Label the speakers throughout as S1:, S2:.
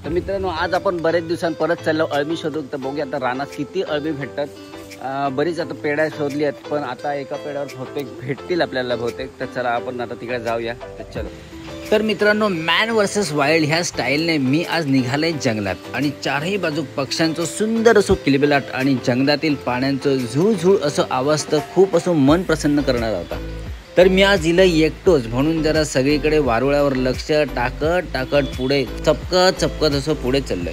S1: तर मित्रांनो आज आपण बरेच दिवसांनी परत चाललो अळमी शोधू. तर बघूया आता रानात किती अळमी भेटतात. बरीच आता पेढ्या शोधली आहेत पण आता एका पेढ्यावर बहुतेक भेटतील आपल्याला बहुतेक. तर चला आपण आता तिकडे जाऊया. तर चलो. तर मित्रांनो मॅन वर्सेस वाईल्ड ह्या स्टाईलने मी आज निघाले जंगलात आणि चारही बाजू पक्ष्यांचं सुंदर असो किलबिलाट आणि जंगलातील पाण्याचं झुळझुळ असं आवाज तर खूप असं मन प्रसन्न करणारा होता. तर मी आज इला एकटोच म्हणून जरा सगळीकडे वारुळ्यावर लक्ष टाकत पुढे चपकत असं पुढे चाललोय.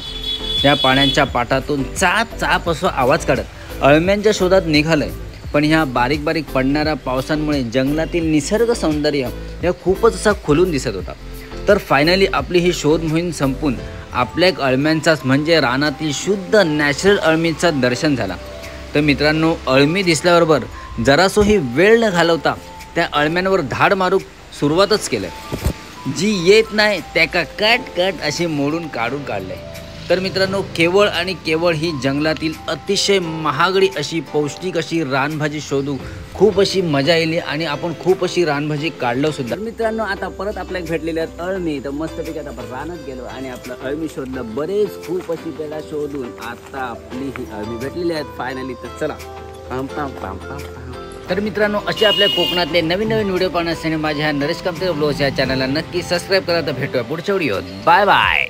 S1: या पाण्याच्या पाटातून चाप असं आवाज काढत अळम्यांच्या शोधात निघालंय. पण ह्या बारीक पडणाऱ्या पावसांमुळे जंगलातील निसर्ग सौंदर्य हे खूपच असा खुलून दिसत होता. तर फायनली आपली ही शोध मोहीम संपून आपल्या एक अळम्यांचाच म्हणजे रानातील शुद्ध नॅचरल अळमीचा दर्शन झाला. तर मित्रांनो अळमी दिसल्याबरोबर जरासोही वेळ न घालवता त्या अळम्यांवर धाड मारू सुरुवातच केलं. जी येत नाही त्याका कट अशी मोडून काढले. तर मित्रांनो केवळ आणि केवळ ही जंगलातील अतिशय महागडी अशी पौष्टिक अशी रानभाजी शोधू खूप अशी मजा येईल आणि आपण खूप अशी रानभाजी काढलो सुद्धा. मित्रांनो आता परत आपल्याला भेटलेले आहेत अळमी. तर मस्तपैकी आता आपण रानात गेलो आणि आपलं अळमी शोधलं. बरेच खूप अशी पेढा शोधून आता आपली ही अळमी भेटलेली आहेत फायनली. तर चला तर मित्रांनो असे आपल्या कोकणातले नवीन व्हिडिओ पाहण्यासाठी माझ्या नरेश कामते ब्लॉग्स या चॅनलला नक्की सबस्क्राईब करा. तर भेटूया पुढच्या व्हिडिओत. Bye bye.